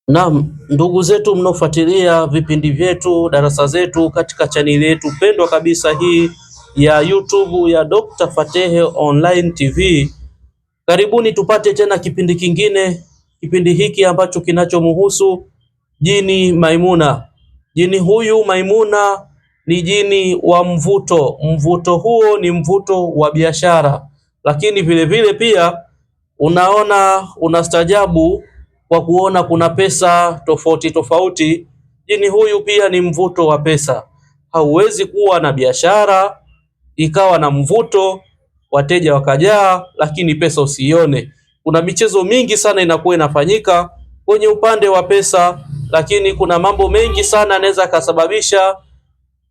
Naam, ndugu zetu mnaofuatilia vipindi vyetu, darasa zetu katika chaneli yetu pendwa kabisa hii ya YouTube ya Dr. Fatehe Online TV. Karibuni tupate tena kipindi kingine, kipindi hiki ambacho kinachomhusu jini Maimuna. Jini huyu Maimuna ni jini wa mvuto. Mvuto huo ni mvuto wa biashara, lakini vile vile pia unastajabu kwa kuona kuna pesa tofauti tofauti. Jini huyu pia ni mvuto wa pesa. Hauwezi kuwa na biashara ikawa na mvuto, wateja wakajaa, lakini pesa usione. Kuna michezo mingi sana inakuwa inafanyika kwenye upande wa pesa, lakini kuna mambo mengi sana yanaweza kasababisha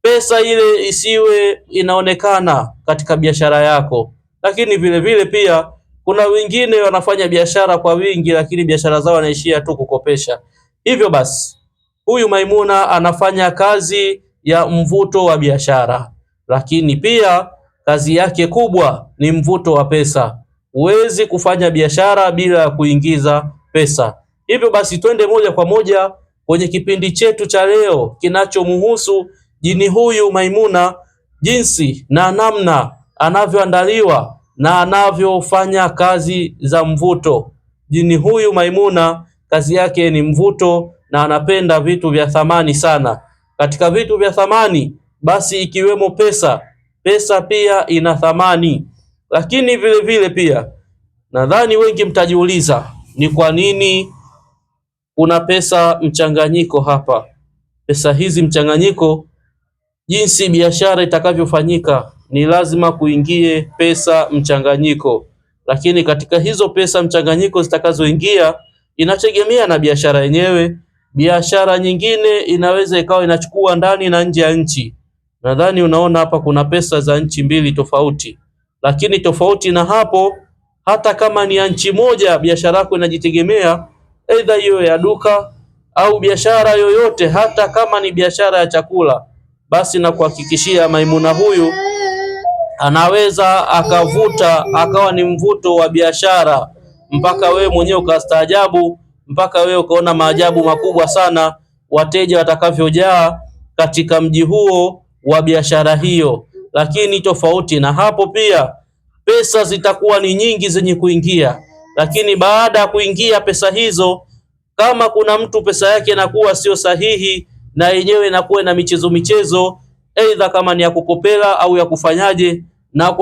pesa ile isiwe inaonekana katika biashara yako. Lakini vile vile pia kuna wengine wanafanya biashara kwa wingi, lakini biashara zao wanaishia tu kukopesha. Hivyo basi, huyu Maimuna anafanya kazi ya mvuto wa biashara, lakini pia kazi yake kubwa ni mvuto wa pesa. Huwezi kufanya biashara bila ya kuingiza pesa. Hivyo basi, twende moja kwa moja kwenye kipindi chetu cha leo kinachomhusu jini huyu Maimuna, jinsi na namna anavyoandaliwa na anavyofanya kazi za mvuto. Jini huyu Maimuna kazi yake ni mvuto na anapenda vitu vya thamani sana. Katika vitu vya thamani basi ikiwemo pesa. Pesa pia ina thamani, lakini vile vile pia nadhani wengi mtajiuliza ni kwa nini kuna pesa mchanganyiko hapa. Pesa hizi mchanganyiko, jinsi biashara itakavyofanyika ni lazima kuingie pesa mchanganyiko, lakini katika hizo pesa mchanganyiko zitakazoingia inategemea na biashara yenyewe. Biashara nyingine inaweza ikawa inachukua ndani na nje ya nchi. Nadhani unaona hapa kuna pesa za nchi mbili tofauti, lakini tofauti na hapo, hata kama ni ya nchi moja, biashara yako inajitegemea, aidha hiyo ya duka au biashara yoyote, hata kama ni biashara ya chakula, basi na kuhakikishia Maimuna huyu anaweza akavuta akawa ni mvuto wa biashara mpaka wewe mwenyewe ukastaajabu, mpaka wewe ukaona maajabu makubwa sana wateja watakavyojaa katika mji huo wa biashara hiyo. Lakini tofauti na hapo pia pesa zitakuwa ni nyingi zenye kuingia, lakini baada ya kuingia pesa hizo, kama kuna mtu pesa yake inakuwa sio sahihi na yenyewe inakuwa na michezo, aidha kama ni ya kukopela au ya kufanyaje, na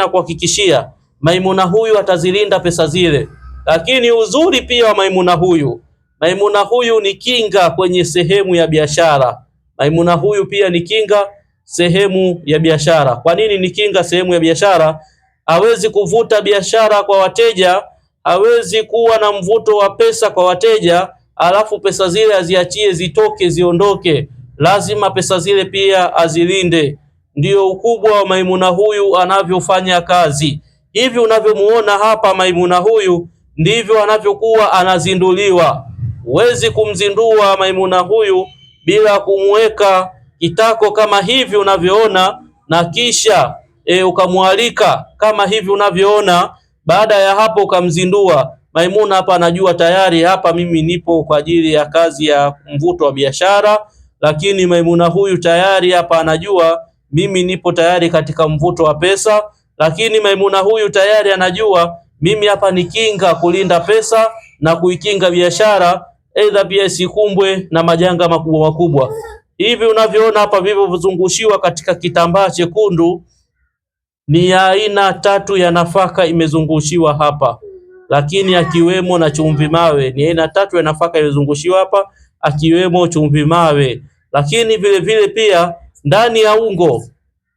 kuhakikishia Maimuna huyu atazilinda pesa zile. Lakini uzuri pia wa Maimuna huyu ni kinga kwenye sehemu ya biashara. Maimuna huyu pia ni kinga sehemu ya biashara. Kwa nini ni kinga sehemu ya biashara? Hawezi kuvuta biashara kwa wateja, hawezi kuwa na mvuto wa pesa kwa wateja alafu pesa zile aziachie zitoke ziondoke. Lazima pesa zile pia azilinde. Ndiyo ukubwa wa Maimuna huyu anavyofanya kazi. Hivi unavyomuona hapa Maimuna huyu ndivyo anavyokuwa anazinduliwa. Huwezi kumzindua Maimuna huyu bila kumweka kitako kama hivi unavyoona, na kisha ukamwalika kama hivi unavyoona. Baada ya hapo ukamzindua Maimuna, hapa anajua tayari hapa mimi nipo kwa ajili ya kazi ya mvuto wa biashara. Lakini Maimuna huyu tayari hapa anajua mimi nipo tayari katika mvuto wa pesa. Lakini Maimuna huyu tayari anajua mimi hapa ni kinga kulinda pesa na kuikinga biashara, aidha pia isikumbwe na majanga makubwa. Hivi unavyoona hapa vilivyozungushiwa katika kitambaa chekundu ni aina 3 ya nafaka imezungushiwa hapa, lakini akiwemo na chumvi mawe. Ni aina 3 ya nafaka imezungushiwa hapa, akiwemo chumvi mawe. Lakini vile vile pia ndani ya ungo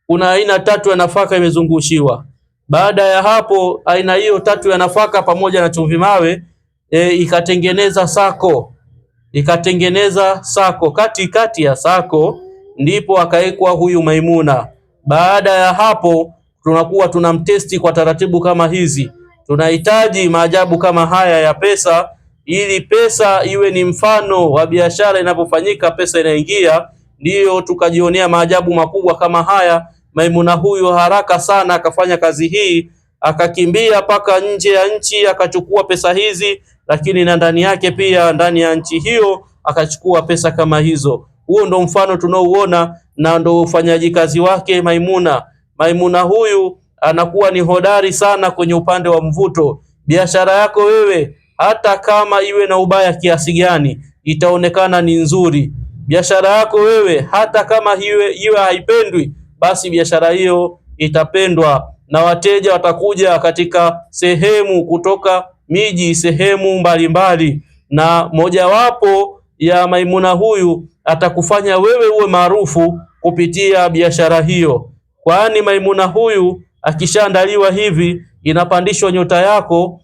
kuna aina 3 ya nafaka imezungushiwa. Baada ya hapo aina hiyo 3 ya nafaka pamoja na chumvi mawe ikatengeneza sako. Katikati ya sako ndipo akaekwa huyu Maimuna. Baada ya hapo tunakuwa tunamtesti kwa taratibu kama hizi. Tunahitaji maajabu kama haya ya pesa, ili pesa iwe ni mfano wa biashara inapofanyika, pesa inaingia, ndiyo tukajionea maajabu makubwa kama haya. Maimuna huyu haraka sana akafanya kazi hii, akakimbia paka nje ya nchi, akachukua pesa hizi lakini na ndani yake pia ndani ya nchi hiyo akachukua pesa kama hizo. Huo ndo mfano tunaouona na ndo ufanyaji kazi wake Maimuna. Maimuna huyu anakuwa ni hodari sana kwenye upande wa mvuto. Biashara yako wewe hata kama iwe na ubaya kiasi gani itaonekana ni nzuri. Biashara yako wewe hata kama iwe haipendwi, basi biashara hiyo itapendwa na wateja watakuja katika sehemu kutoka miji sehemu mbalimbali, na mojawapo ya Maimuna huyu atakufanya wewe uwe maarufu kupitia biashara hiyo, kwani Maimuna huyu akishaandaliwa hivi inapandishwa nyota yako,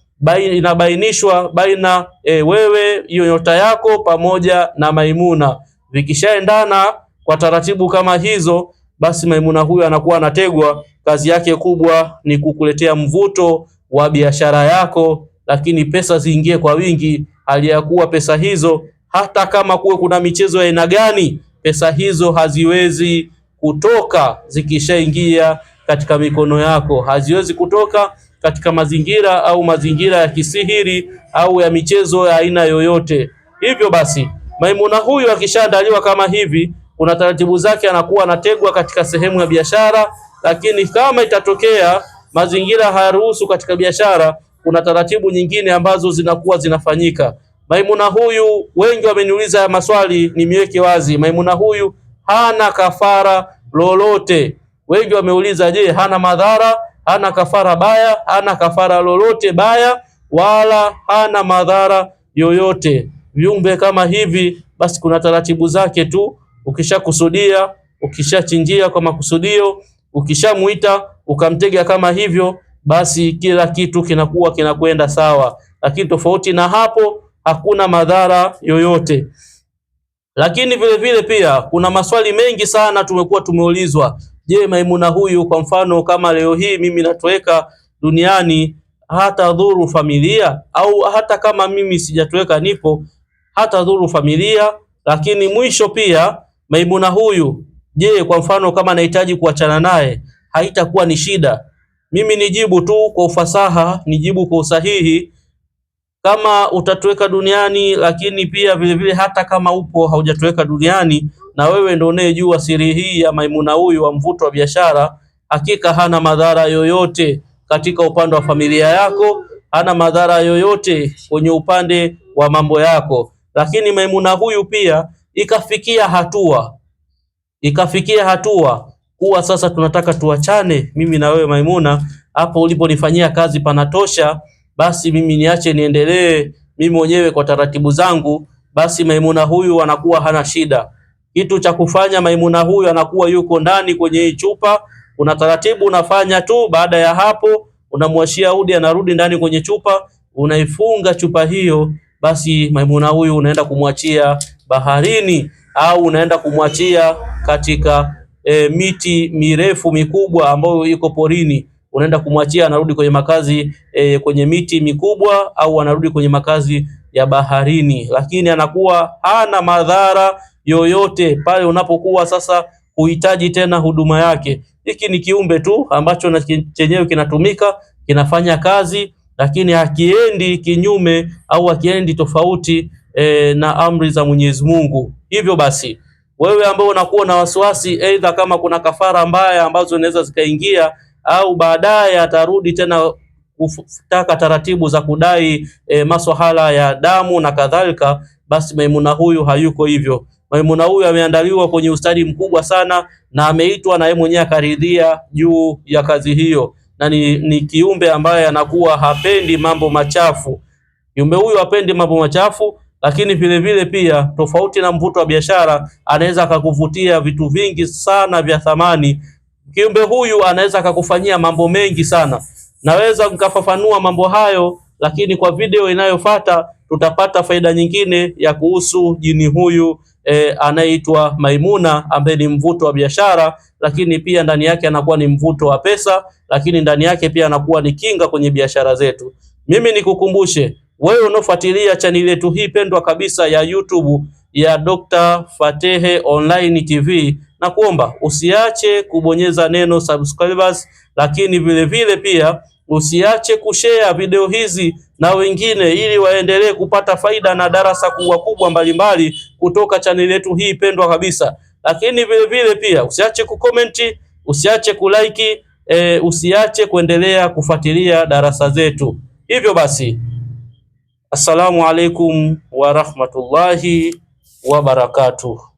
inabainishwa baina wewe hiyo nyota yako pamoja na Maimuna. Vikishaendana kwa taratibu kama hizo, basi Maimuna huyu anakuwa anategwa. Kazi yake kubwa ni kukuletea mvuto wa biashara yako, lakini pesa ziingie kwa wingi, hali ya kuwa pesa hizo hata kama kuwe kuna michezo ya aina gani, pesa hizo haziwezi kutoka zikishaingia katika mikono yako, haziwezi kutoka katika mazingira ya kisihiri au ya michezo ya aina yoyote. Hivyo basi Maimuna huyu akishaandaliwa kama hivi, kuna taratibu zake, anakuwa anategwa katika sehemu ya biashara, lakini kama itatokea mazingira hayaruhusu katika biashara, kuna taratibu nyingine ambazo zinakuwa zinafanyika. Maimuna huyu, wengi wameniuliza maswali, nimiweke wazi, Maimuna huyu hana kafara lolote. Wengi wameuliza, je, hana madhara? Hana kafara baya? Hana kafara lolote baya, wala hana madhara yoyote. Viumbe kama hivi basi kuna taratibu zake tu. Ukishakusudia, ukishachinjia kwa makusudio, ukishamuita ukamtega kama hivyo, basi kila kitu kinakwenda sawa, lakini tofauti na hapo hakuna madhara yoyote. Lakini vile vile pia kuna maswali mengi sana tumekuwa tumeulizwa. Je, Maimuna huyu kwa mfano kama leo hii mimi natoweka duniani, hata dhuru familia? Au hata kama mimi sijatoweka nipo, hata dhuru familia? Lakini mwisho pia Maimuna huyu, je, kwa mfano kama nahitaji kuachana naye, haitakuwa ni shida? Mimi nijibu tu kwa ufasaha, nijibu kwa usahihi, kama utatoweka duniani, lakini pia vile vile hata kama upo haujatoweka duniani, na wewe ndio unayejua siri hii ya Maimuna huyu wa mvuto wa biashara, hakika hana madhara yoyote katika upande wa familia yako, hana madhara yoyote kwenye upande wa mambo yako. Lakini Maimuna huyu pia ikafikia hatua kuwa sasa tunataka tuachane, mimi na wewe Maimuna, hapo uliponifanyia kazi panatosha, basi mimi niache niendelee mimi mwenyewe kwa taratibu zangu. Basi Maimuna huyu anakuwa hana shida. Kitu cha kufanya, Maimuna huyu anakuwa yuko ndani kwenye hii chupa, una taratibu unafanya tu. Baada ya hapo unamwashia udi, anarudi ndani kwenye chupa, unaifunga chupa hiyo. Basi Maimuna huyu unaenda kumwachia baharini, au unaenda kumwachia katika miti mirefu mikubwa ambayo iko porini, unaenda kumwachia, anarudi kwenye makazi kwenye miti mikubwa, au anarudi kwenye makazi ya baharini, lakini anakuwa hana madhara yoyote pale unapokuwa sasa huhitaji tena huduma yake. Hiki ni kiumbe tu ambacho na chenyewe kinatumika, kinafanya kazi, lakini hakiendi kinyume au hakiendi tofauti na amri za Mwenyezi Mungu. Hivyo basi wewe ambao unakuwa na wasiwasi, aidha kama kuna kafara mbaya ambazo zinaweza zikaingia, au baadaye atarudi tena kutaka taratibu za kudai maswala ya damu na kadhalika, basi Maimuna huyu hayuko hivyo. Maimuna huyu ameandaliwa kwenye ustadi mkubwa sana, na ameitwa na yeye mwenyewe akaridhia juu ya kazi hiyo, na ni kiumbe ambaye anakuwa hapendi mambo machafu. Kiumbe huyu hapendi mambo machafu, lakini vile vile pia tofauti na mvuto wa biashara, anaweza akakuvutia vitu vingi sana vya thamani. Kiumbe huyu anaweza akakufanyia mambo mengi sana. Naweza nikafafanua mambo hayo, lakini kwa video inayofuata tutapata faida nyingine ya kuhusu jini huyu anayeitwa Maimuna, ambaye ni mvuto wa biashara, lakini pia ndani yake anakuwa ni mvuto wa pesa, lakini ndani yake pia anakuwa ni kinga kwenye biashara zetu. Mimi nikukumbushe wewe unaofuatilia chaneli yetu hii pendwa kabisa ya YouTube ya Dr. Fatehe Online TV, na kuomba usiache kubonyeza neno subscribers, lakini vile vile pia usiache kushare video hizi na wengine, ili waendelee kupata faida na darasa kubwa mbalimbali kutoka chaneli yetu hii pendwa kabisa. Lakini vile vile pia usiache kukomenti, usiache kulike, usiache kuendelea kufuatilia darasa zetu. Hivyo basi, assalamu alaikum wa rahmatullahi wa barakatuh.